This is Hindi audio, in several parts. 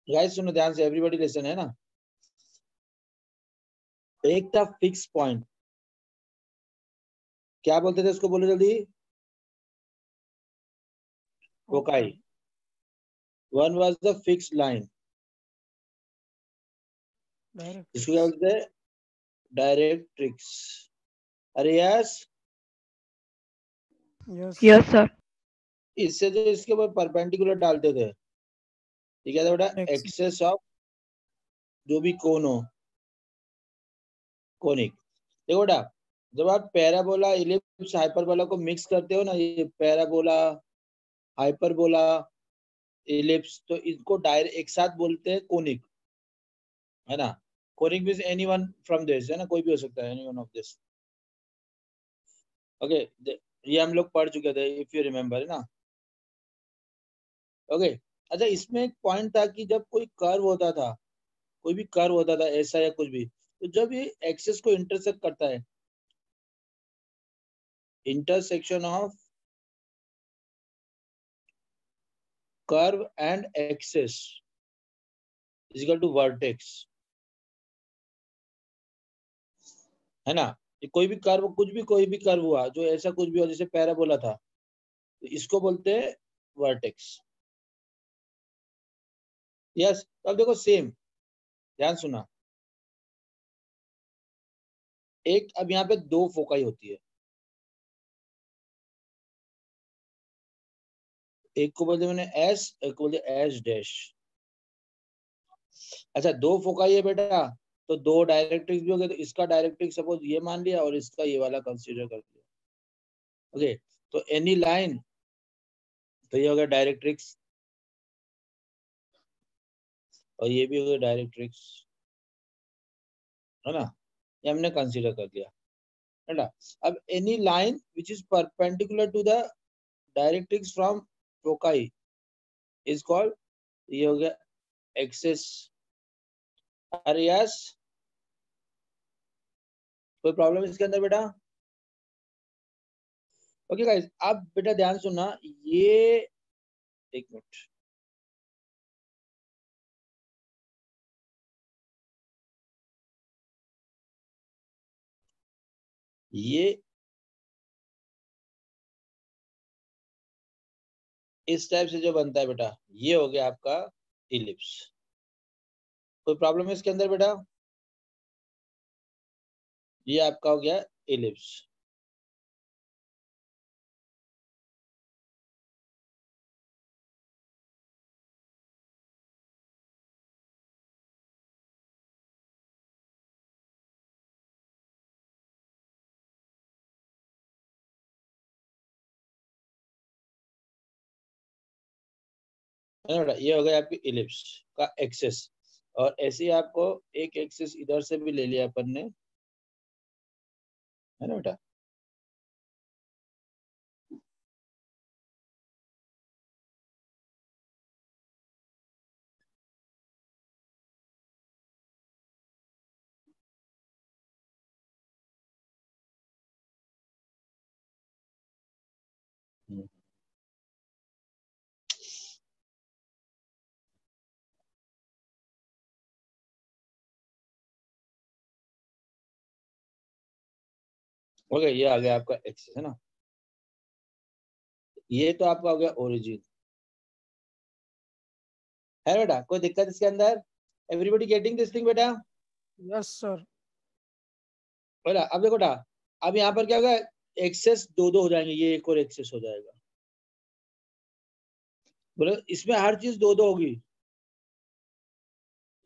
गाइस सुनो ध्यान से, एवरीबॉडी लिसन, है ना। एक था फिक्स पॉइंट, क्या बोलते थे उसको, बोलो जल्दी। Foci. One was the fix line, इसको क्या बोलते थे, डायरेक्ट्रिक्स। अरे यस यस सर। इससे जो इसके ऊपर परपेंडिकुलर डालते थे, ठीक है बेटा, एक्सेस ऑफ जो भी कोन हो, कोनिक। देखो बेटा, जब आप पैराबोला, इलिप्स, हाइपरबोला को मिक्स करते हो ना, ये पैराबोला, हाइपरबोला, इलिप्स, तो इनको डायरेक्ट एक साथ बोलते हैं कोनिक, है ना। Conic means any one from this, है ना, कोई भी हो सकता है, any one of this. Okay, ये हम लोग पढ़ चुके थे, इफ यू रिमेम्बर, है ना। ओके, अच्छा, इसमें एक पॉइंट था कि जब कोई कर्व होता था, कोई भी कर्व होता था ऐसा या कुछ भी, तो जब ये एक्सिस को इंटरसेक्ट करता है, intersection of curve and axis is equal to vertex, है ना। ये कोई भी कर्व, कुछ भी, कोई भी कर्व हुआ जो ऐसा कुछ भी हो, जैसे पैराबोला था, तो इसको बोलते हैं वर्टेक्स। यस, अब देखो सेम, ध्यान सुना, एक अब यहाँ पे दो फोकाई होती है, एक को बोलते मैंने एस, एक को बोलते एस डैश। अच्छा, दो फोकाई है बेटा, तो दो डायरेक्ट्रिक्स भी हो गए, तो इसका डायरेक्ट्रिक्स सपोज ये मान लिया और इसका ये वाला कंसीडर कर लिया। ओके, तो एनी लाइन, तो ये हो गया डायरेक्ट्रिक्स, और ये भी हो गया डायरेक्ट्रिक्स, है ना, ये हमने कंसीडर कर लिया, है ना। अब any line which is perpendicular to the directrix from foci is called, ये हो गया एक्सिस। अरे यस, कोई प्रॉब्लम इसके अंदर बेटा? ओके गाइस, अब बेटा ध्यान सुनना, ये एक मिनट, ये इस टाइप से जो बनता है बेटा, ये हो गया आपका इलिप्स। कोई प्रॉब्लम है इसके अंदर बेटा? ये आपका हो गया इलिप्स। है ना बेटा, ये हो गया आपकी इलिप्स का एक्सेस, और ऐसे ही आपको एक एक्सेस इधर से भी ले लिया अपन ने, है ना बेटा। ओके, ये आ गया आपका एक्सेस, है ना। ये तो आपका हो गया ओरिजिन, है बेटा। कोई दिक्कत इसके अंदर? एवरीबॉडी गेटिंग दिस थिंग बेटा? Yes sir. बेटा अब देखो बेटा, अब यहाँ पर क्या होगा, एक्सेस दो दो हो जाएंगे, ये एक और एक्सेस हो जाएगा, बोलो इसमें हर चीज दो दो होगी।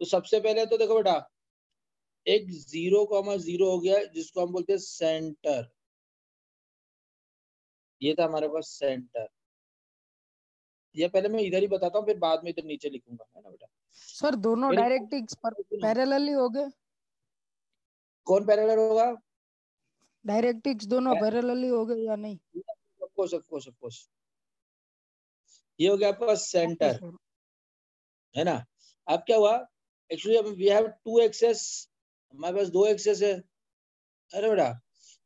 तो सबसे पहले तो देखो बेटा, एक 0,0 हो गया, जिसको हम बोलते हैं सेंटर, ये था हमारे पास सेंटर। ये पहले मैं इधर ही बताता हूँ, फिर बाद में इधर नीचे लिखूंगा, है ना बेटा। सर दोनों डायरेक्ट्रिक्स पैरेलली हो गए? कौन पैरेलल होगा? डायरेक्ट्रिक्स दोनों पैरेलली हो गए या नहीं? Of course, of course, of course. ये हो गया आपका सेंटर, है ना। अब क्या हुआ, actually we have to axes, हमारे पास दो एक्सेस है, अरे बेटा।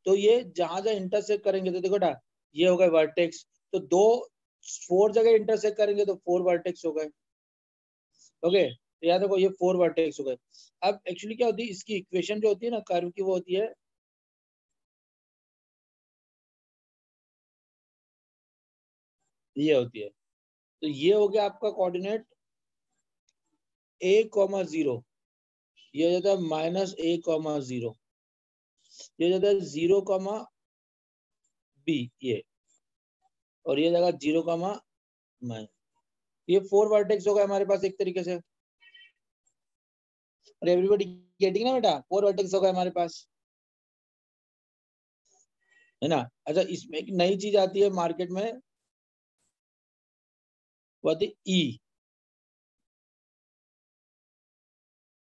तो ये जहां जहां इंटरसेक्ट करेंगे, तो देखो बेटा, ये हो गए वर्टेक्स, तो दो 4 जगह इंटरसेक्ट करेंगे तो 4 वर्टेक्स हो गए, ओके, तो याद रखो ये 4 वर्टेक्स हो गए। अब एक्चुअली क्या होती है इसकी इक्वेशन जो होती है ना कर्व की, वो होती है ये होती है। तो ये हो गया आपका कोऑर्डिनेट a,0, ये हो जाता है -a,0, ये हो जाता है 0, b, ये, और ये जगह 0, ये 4 वर्टेक्स हो गए हमारे पास एक तरीके से। और एवरीबॉडी गेटिंग ना बेटा, 4 वर्टेक्स हो गए हमारे पास, है ना। अच्छा, इसमें एक नई चीज आती है मार्केट में, वो आती है ई,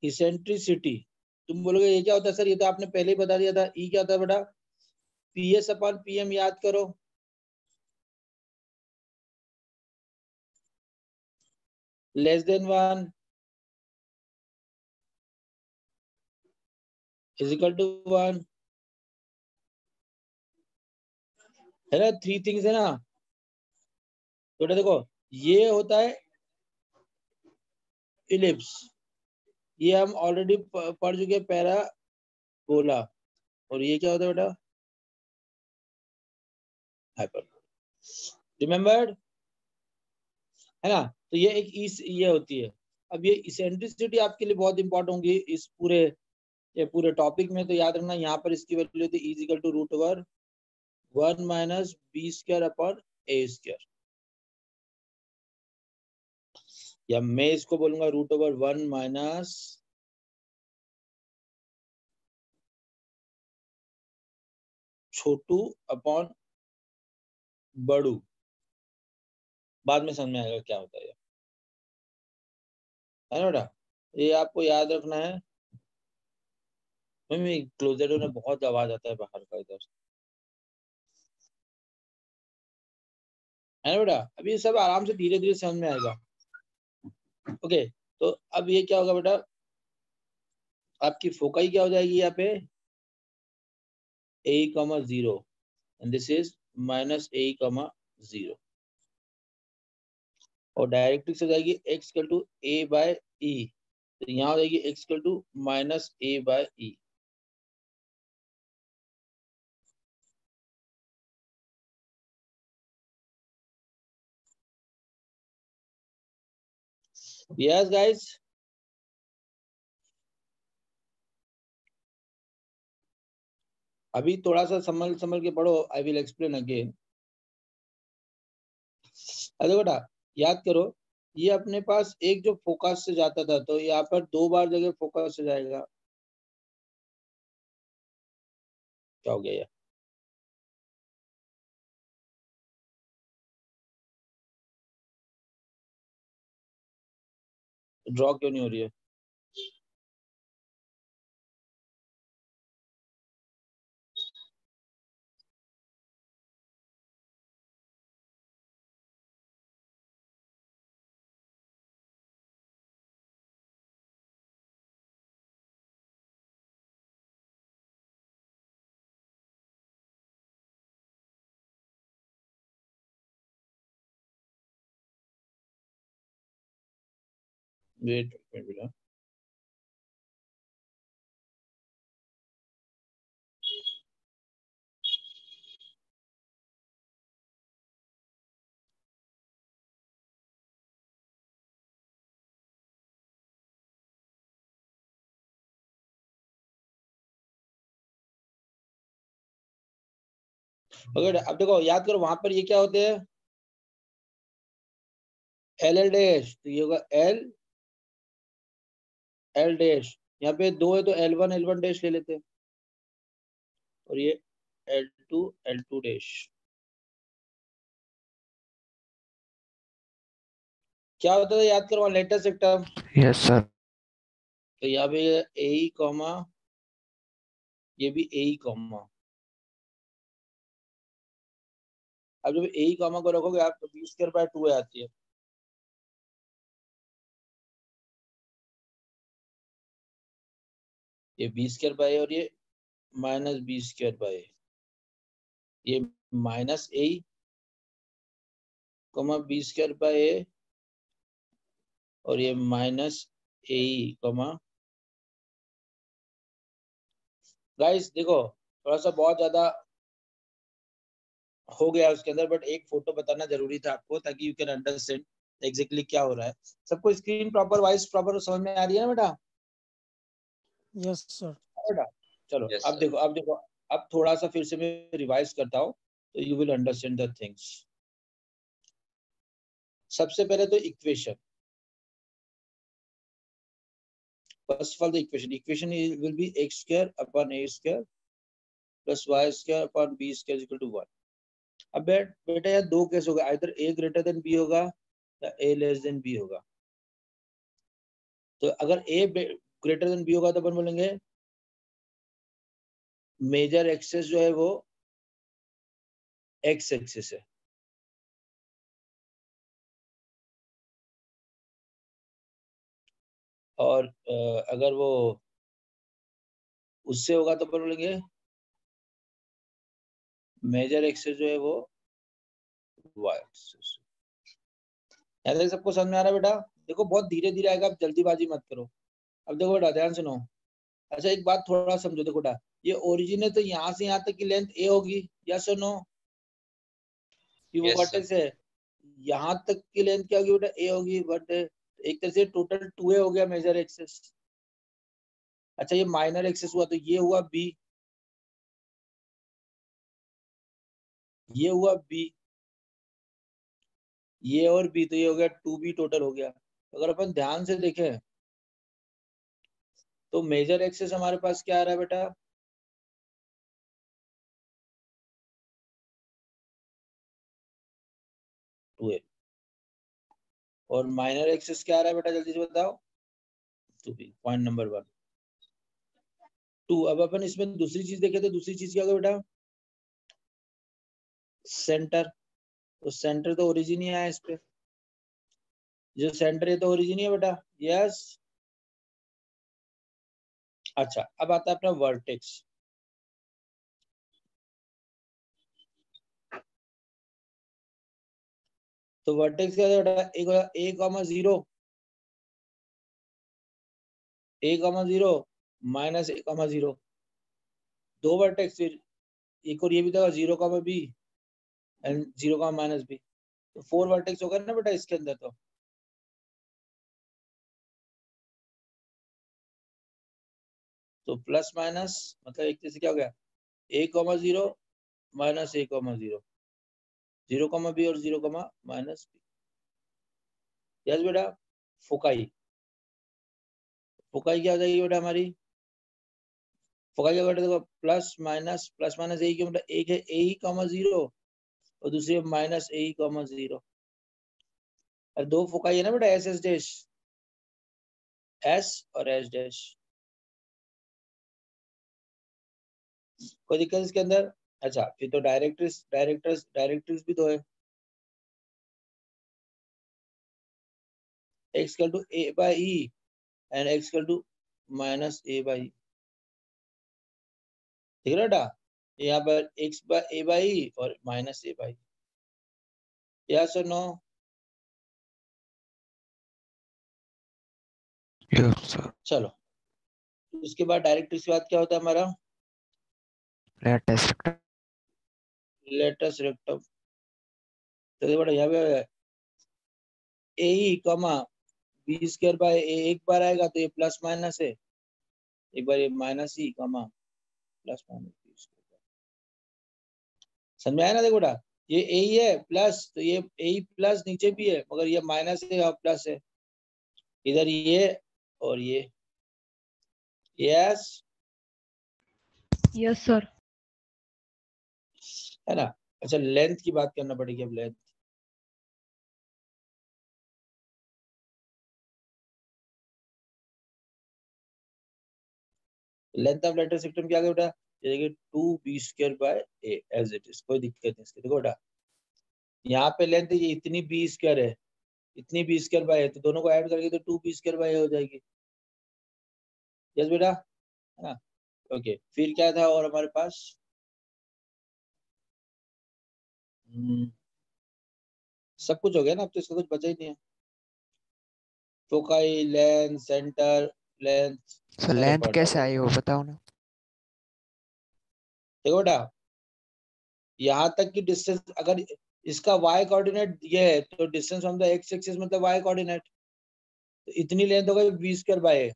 इसेंट्रिसिटी। तुम बोलोगे ये क्या होता है सर, ये तो आपने पहले ही बता दिया था। ई क्या होता है बेटा, PS अपॉन PM, याद करो। Less than 1 is equal to 1, है ना। 3 थिंग्स है ना। तो बेटा देखो, ये होता है इलिप्स, ये हम ऑलरेडी पढ़ चुके हैं, पैराबोला। और ये क्या होता है बेटा, हाइपरबोला, रिमेम्बर्ड, है ना। तो ये एक ये होती है। अब ये इसेंट्रिसिटी आपके लिए बहुत इंपॉर्टेंट होगी इस पूरे टॉपिक में। तो याद रखना, यहाँ पर इसकी वैल्यू होती है is equal to √1 minus b² upon a², या मैं इसको बोलूंगा √1 माइनस छोटू अपॉन बड़ू। बाद में समझ में आएगा क्या होता है ना बेटा। ये आपको याद रखना है। मम्मी क्लोजेट में बहुत आवाज आता है बाहर का इधर, है ना बेटा। अभी ये सब आराम से धीरे धीरे समझ में आएगा। ओके, तो अब ये क्या होगा बेटा, आपकी फोकाई क्या हो जाएगी यहाँ पे, a,0, and this is -a,0, और डायरेक्ट्रिक्स हो जाएगी x इक्वल टू a/e, तो यहाँ हो जाएगी x equal to -a/e। Yes guys, अभी थोड़ा सा संभल संभल के पढ़ो, आई विल एक्सप्लेन अगेन। अरे बेटा याद करो, ये अपने पास एक जो फोकस से जाता था, तो यहाँ पर 2 बार जगह फोकस से जाएगा। क्या हो गया यार, ड्रॉ क्यों नहीं हो रही है। वेट बेटा, ओके। अब देखो याद करो, वहां पर ये क्या होते हैं, LL डैश, तो ये होगा L डैश। यहाँ पे 2 है तो L1 डैश ले लेते हैं, और ये L2 डैश। क्या होता था याद करो, लेटेस्ट एक टर्म। Yes sir. तो यहाँ पे ए कॉमा, ये भी ए कॉमा। अब जब ए कॉमा को रखोगे आप, तो b²/2 आती है। ये b²/, और ये -b²/, ये -a, b²/a, और ये माइनस ए कॉमा। गाइस देखो थोड़ा सा बहुत ज्यादा हो गया उसके अंदर, बट एक फोटो बताना जरूरी था आपको ताकि यू कैन अंडरस्टैंड एग्जैक्टली क्या हो रहा है। सबको स्क्रीन प्रॉपर वाइज प्रॉपर समझ में आ रही है ना बेटा? Yes sir. बेटा चलो Yes, अब sir. देखो, अब देखो, अब थोड़ा सा फिर से मैं रिवाइज करता हूँ तो you will understand the things. सबसे पहले तो equation, first of all the equation will be x square upon a square plus y square upon b square equal to 1। अब बेटा यार दो केस होगा, either a greater than b होगा या ए लेस देन बी होगा। तो अगर ए ग्रेटर देन बी होगा तो अपन बोलेंगे मेजर एक्सेस जो है वो एक्स एक्सेस है, और अगर वो उससे होगा तो अपन बोलेंगे मेजर एक्सेस जो है वो वाई एक्सेस। ऐसे सबको समझ में आ रहा है बेटा? देखो बहुत धीरे धीरे आएगा, आप जल्दीबाजी मत करो। अब देखो बेटा ध्यान सुनो। अच्छा एक बात थोड़ा समझो, देखो बेटा ये ओरिजिन है तो यहाँ से यहाँ तक की लेंथ ए होगी, यस और नो? ये वो Yes, sir. वर्टेक्स है, यहाँ तक की लेंथ क्या होगी बेटा? ए होगी, बट एक तरह से टोटल 2 ए हो गया मेजर एक्सेस। अच्छा ये माइनर एक्सेस हुआ तो ये हुआ बी, ये हुआ बी, ये और बी, तो ये हो गया 2 बी टोटल हो गया। अगर अपन ध्यान से देखें तो मेजर एक्सेस हमारे पास क्या आ रहा है बेटा? 2a। और माइनर एक्सेस क्या आ रहा है बेटा? जल्दी से बताओ। 2b। Point number 1 2। अब अपन इसमें दूसरी चीज देखें तो दूसरी चीज क्या होगा बेटा? सेंटर। तो सेंटर तो ओरिजिन ही है इस पे, जो सेंटर है तो ओरिजिन ही है बेटा, यस। अच्छा अब आता है अपना वर्टेक्स। तो वर्टेक्स क्या है बेटा? एक होगा ए कॉमा 0, ए कॉमा 0 माइनस ए कॉमा 0, दो वर्टेक्स। फिर एक और ये भी था 0 comma b and 0 comma minus b, तो 4 वर्टेक्स होगा ना बेटा इसके अंदर। तो प्लस माइनस मतलब एक तरह से क्या हो गया? ए कॉमा 0 माइनस ए कॉमा 0, 0 कॉमा बी और 0 कॉमा माइनस बी। यस बेटा। फोकाई, फोकाई क्या हो जाएगी बेटा हमारी? फोकाई क्या बेटा? देखो प्लस माइनस ए की मतलब एक है ए ही कॉमा 0 और दूसरी है माइनस ए ही कॉमा 0। और दो फोकाई है ना बेटा, एस एस डैश, एस और एस डैश। कोई दिक्कत इसके अंदर? अच्छा फिर तो डायरेक्ट्रिक्स भी तो है, x equal to a by e and x equal to minus a by. ठीक है बेटा? यहाँ पर एक्स बाई ए बाई और माइनस ए बाई, यस और नो? Yes, sir. चलो उसके बाद डायरेक्ट्रिक्स के बाद क्या होता है हमारा? Latest. Latus rectum. तो देखो बेटा यहाँ पे ए ई कमा बी स्क्वायर बाय ए एक बार आएगा तो ये प्लस माइनस है, एक बार ये माइनस ही कमा प्लस माइनस बी स्क्वायर। समझ में आया ना? देखो बेटा ये ए ही है प्लस, तो ये ए ही प्लस नीचे भी है मगर ये माइनस है और प्लस है, इधर ये और ये, यस यस सर। है ना? अच्छा लेंथ की बात करना पड़ेगी अब। लेंथ ऑफ लेटर सेक्टम क्या बेटा? ये देखिए 2b² by a as it is, कोई दिक्कत नहीं इसके। देखो बेटा यहाँ पे लेंथ ये इतनी b² है, इतनी b² बाय है, तो दोनों को ऐड करके तो 2b² बाय हो जाएगी। यस बेटा, है ना? ओके फिर क्या था और हमारे पास? सब कुछ हो गया ना, अब तो इसका कुछ बचा ही नहीं है। Foci, length, centre, length sir length कैसे आई हो बताओ ना। देखो बेटा, यहाँ तक की डिस्टेंस अगर इसका y कोऑर्डिनेट ये है तो distance from the x axis मतलब y कोऑर्डिनेट, तो इतनी लेंथ हो गई b स्क्वायर बाय a,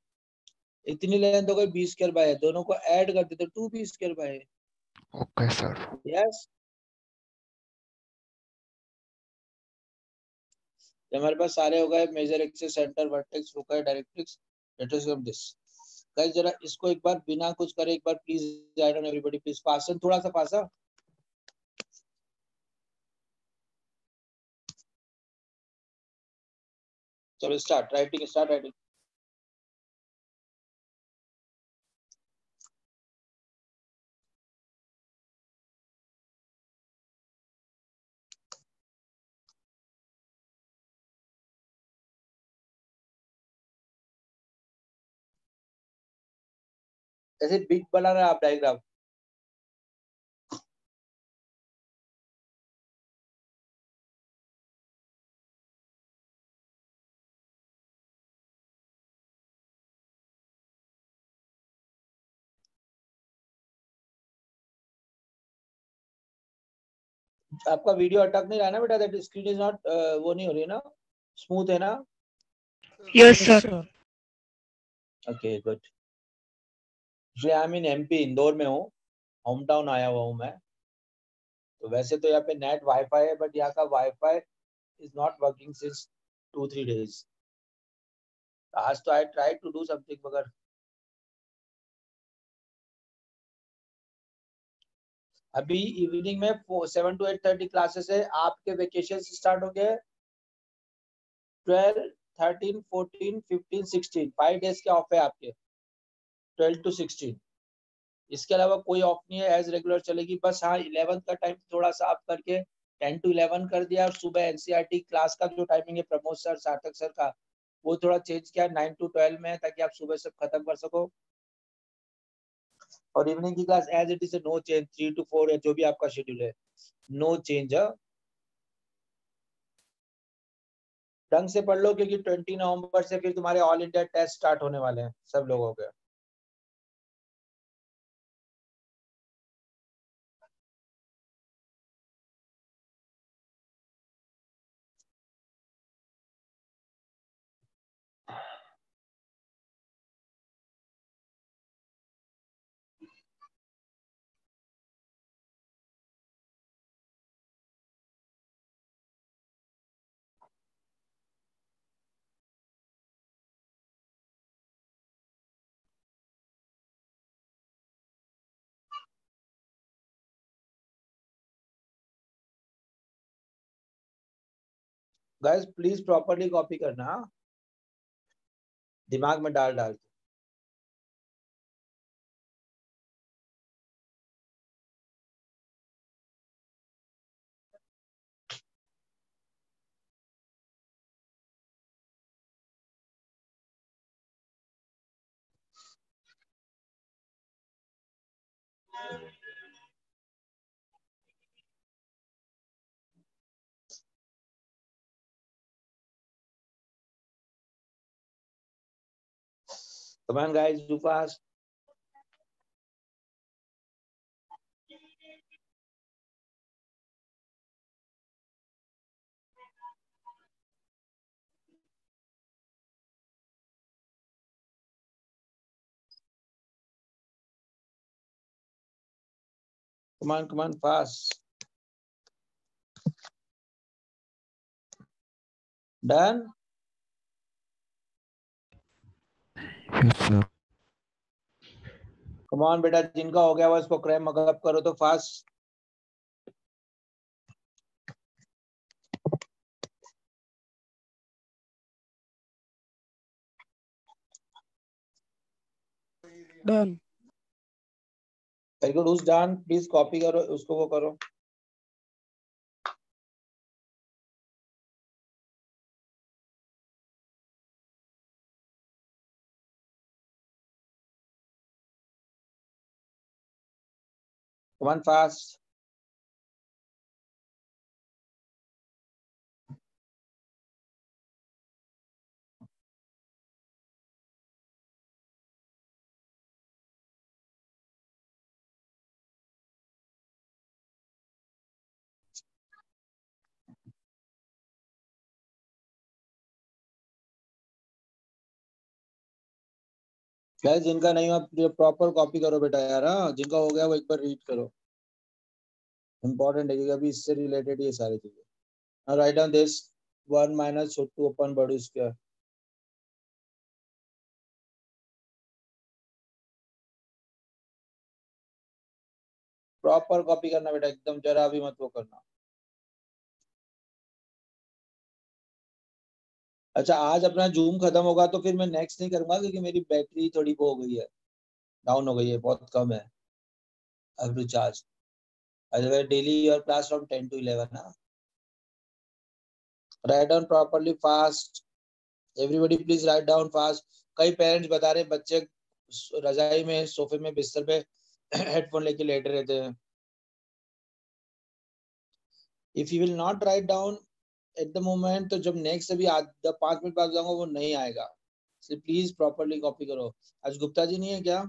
इतनी लेंथ हो गई b स्क्वायर बाय a, दोनों को ऐड करते तो 2b square by a। Okay sir. Yes, हमारे पास सारे हो गए, major axis, centre, vertex, foci, directrix, let's from this. Guys जरा इसको एक बार बिना कुछ करे एक बार please, I don't everybody please fast, थोड़ा सा फास्ट। चलो स्टार्ट राइटिंग, स्टार्ट राइटिंग। ऐसे बिग बनाना है आप डायग्राम। आपका वीडियो अटक नहीं रहा ना बेटा, दैट स्क्रीन इज नॉट वो नहीं हो रही है ना, स्मूथ है ना? Yes sir. Okay good. I am in MP, Indore में हूँ, होम टाउन आया हुआ हूँ मैं। तो वैसे तो यहाँ पे नेट वाईफाई है, बट यहाँ का Wi-Fi is not working since 2-3 days। आज तो I try to do something, मगर अभी इवनिंग में 7 to 8:30 क्लासेस है। आपके वेकेशन स्टार्ट हो गए 12, 13, 14, 15, 16, 5 days के ऑफ है आपके, 12 to 16। इसके अलावा कोई ऑफ नहीं है, एज रेगुलर चलेगी। बस हाँ 11 का टाइम थोड़ा सा आप करके 10 to 11 कर दिया, और सुबह एनसीईआरटी क्लास का जो टाइमिंग है प्रमोद सर, सार्थक सर का, वो थोड़ा चेंज किया 9 to 12 में, ताकि आप सुबह सब खत्म कर सको। और इवनिंग की class as it is, no change, 3 to 4 है जो भी आपका शेड्यूल है, नो चेंज। ढंग से पढ़ लो, क्योंकि 20 नवंबर से फिर तुम्हारे ऑल इंडिया टेस्ट स्टार्ट होने वाले हैं सब लोगों के। गाइस प्लीज प्रॉपर्ली कॉपी करना, दिमाग में डाल डाल के। Come on guys, do fast. Come on, fast. Done? Yes sir. Come on बेटा, जिनका हो गया वो इसको क्रैम मगअप करो तो fast. Done. Very good, who's done? Please copy करो उसको, वो करो। Come on fast. गाइस जिनका नहीं हुआ प्रॉपर कॉपी करो बेटा यार। हाँ, जिनका हो गया वो एक बार रीड करो, इम्पोर्टेंट है क्योंकि अभी इससे रिलेटेड ये सारी चीजें। राइट डाउन दिस 1 माइनस छोटू अपन बड़ू स्क्वायर। प्रॉपर कॉपी करना बेटा, एकदम जरा भी मत वो करना। अच्छा, आज अपना जूम खत्म होगा तो फिर मैं नेक्स्ट नहीं करूंगा क्योंकि मेरी बैटरी थोड़ी वो हो गई है, डाउन हो गई है, बहुत कम है। I have to charge. Otherwise daily your class from 10 to 11 ना। Write down properly fast, everybody please write down fast. कई पेरेंट्स बता रहे बच्चे रजाई में सोफे में बिस्तर पे हेडफोन लेके लेटे रहते हैं। If you will not write down at the moment, तो जब नेक्स्ट अभी 5 मिनट बाद जाऊंगा वो नहीं आएगा। इसलिए प्लीज प्रॉपरली कॉपी करो। आज गुप्ता जी नहीं है क्या?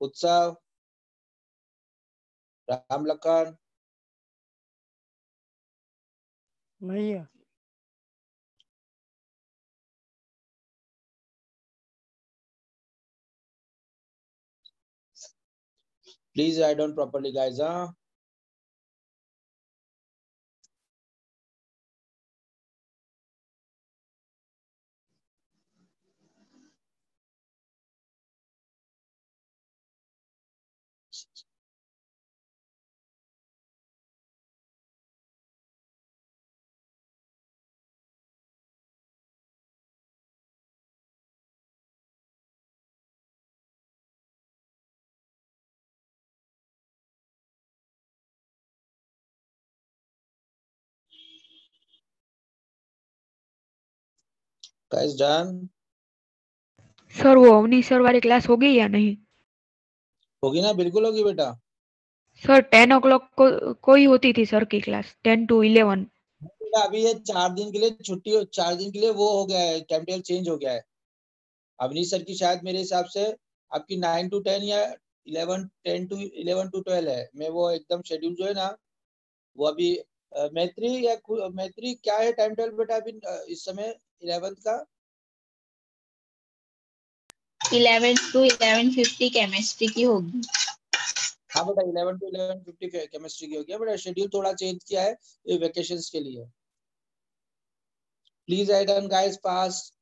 उत्सव, राम लखन, नहीं है। Please write down properly guys. हाँ, गाइस डन। सर वो अवनी सर वाली क्लास हो गई या नहीं? होगी ना, बिल्कुल होगी बेटा। सर 10 o'clock को कोई होती थी सर की क्लास, 10 to 11। बेटा अभी ये 4 दिन के लिए छुट्टी, 4 दिन के लिए वो हो गया है, टाइम टेबल चेंज हो गया है। अवनीश सर की शायद मेरे हिसाब से आपकी 9 to 10 या 11 to 12 है। मैं वो एकदम शेड्यूल जो है ना वो अभी मैत्री या मैत्री क्या है टाइम टेबल बेटा अभी इस समय 11th का? 11 to 11:50 केमिस्ट्री की होगी। हाँ बेटा 11 to 11:50 केमिस्ट्री की हो गया बेटा। शेड्यूल थोड़ा चेंज किया है ये वेकेशंस के लिए। Please write down guys fast.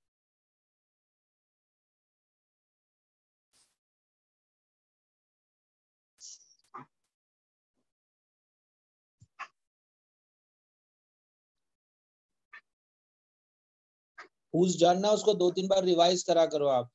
who's जानना उसको 2-3 बार रिवाइज करा करो आप।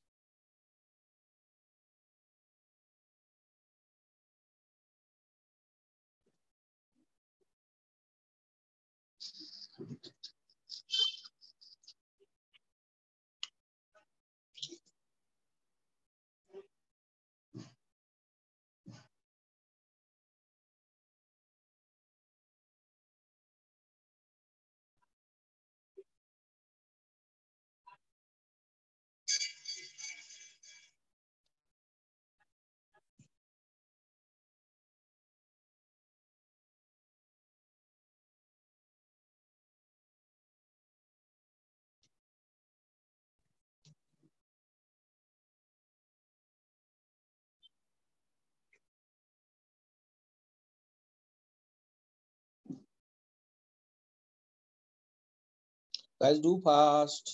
Guys, do fast.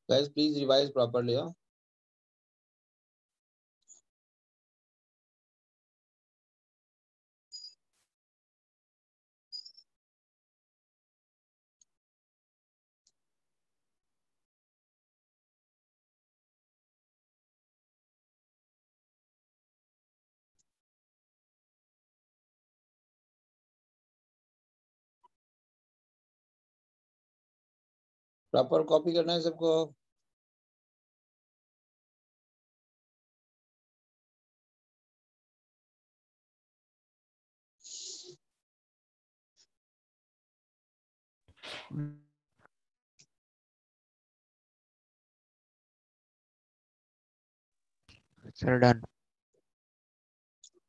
Guys, please revise properly. Huh? Proper copy करना है सबको। Sir, done.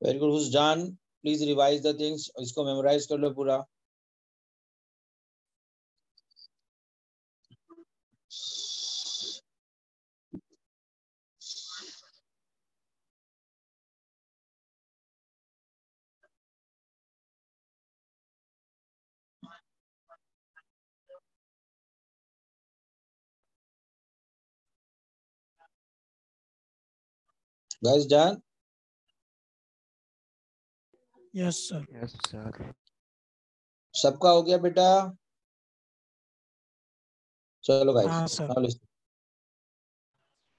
Very good, who's done? Please revise the things. इसको memorize कर लो पूरा. Guys done? Yes sir. Yes, sir. सबका हो गया बेटा? चलो guys. हाँ सर। Now listen.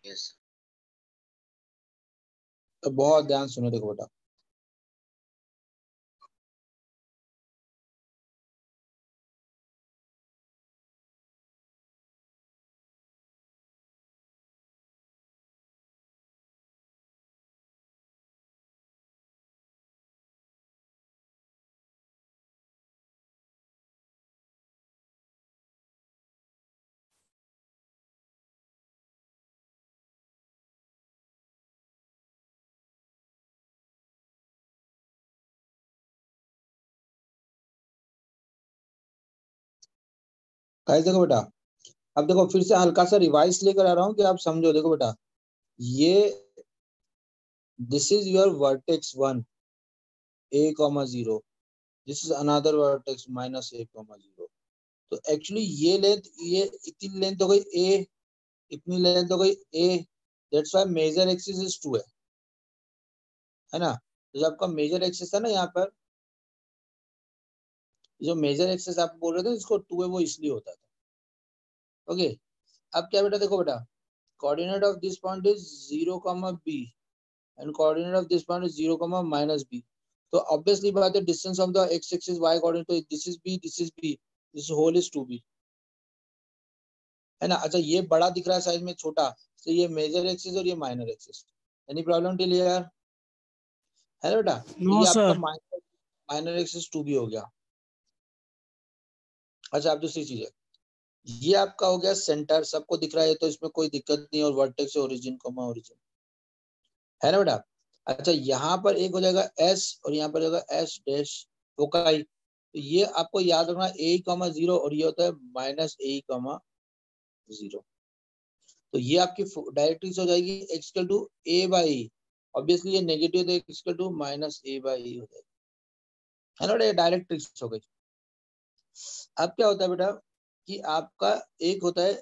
Yes. तो बहुत ध्यान सुनो, देखो बेटा. गाइस देखो बेटा, अब देखो फिर से हल्का सा रिवाइज लेकर आ रहा हूँ कि आप समझो. देखो बेटा, ये this is your vertex 1 a,0. This is another vertex -a,0. तो एक्चुअली ये लेंथ, ये इतनी लेंथ हो गई a, इतनी लेंथ हो गई a. That's why major axis is 2 है ना. तो जो आपका मेजर एक्सिस है ना, यहाँ पर जो मेजर एक्सिस आप बोल रहे थे इसको 2 है, वो इसलिए होता था. ओके, अब क्या बेटा, देखो बेटा, coordinate of this point is 0, b and coordinate of this point is 0, -b. तो ऑब्वियसली बात है, distance of the x axis y coordinate, तो this is b, this whole is 2b, है ना. अच्छा, ये बड़ा दिख रहा है साइज में, छोटा, तो ये मेजर एक्सिस और ये minor axis. Any problem till here? है ना बेटा. नो ये आपका सर। माइनर एक्सिस 2b हो गया. अच्छा, अब दूसरी चीज है, ये आपका हो गया सेंटर, सबको दिख रहा है, तो इसमें कोई दिक्कत नहीं. और वर्टेक्स से ओरिजिन, ओरिजिन, है ना बेटा. अच्छा, यहाँ पर एक हो जाएगा S और यहाँ पर हो जाएगा S डैश फोकाई. तो ये आपको याद रखना a, 0 और ये होता है -a, 0. तो ये आपकी डायरेक्ट्रिक्स हो जाएगी x टू a/e. ऑब्वियसली ये नेगेटिव है, तो x टू -a/e हो जाएगा, है ना बेटा. ये डायरेक्ट्रिक्स हो गई. अब क्या होता है बेटा कि आपका एक होता है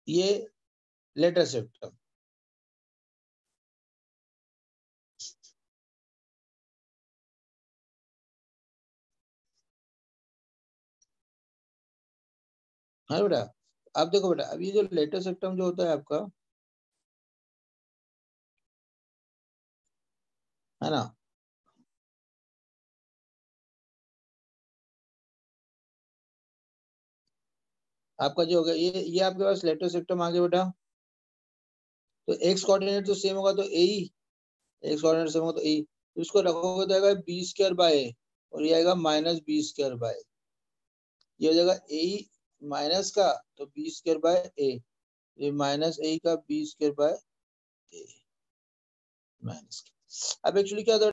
ये लेटर सेप्टम. हाँ बेटा, अब देखो बेटा, अब ये जो लेटर सेप्टम जो होता है आपका, है ना, आपका जो होगा ये आपके पास लेटर सेप्टम आ गया बेटा. तो एक्स कोऑर्डिनेट तो सेम होगा, तो ए, एक्स कोऑर्डिनेट सेम होगा तो ए. तो इसको रखोगे तो आएगा b² और ये आएगा -b². ये हो जाएगा ए माइनस का, तो b², ये -a का b² माइनस. अब एक्चुअली क्या होता है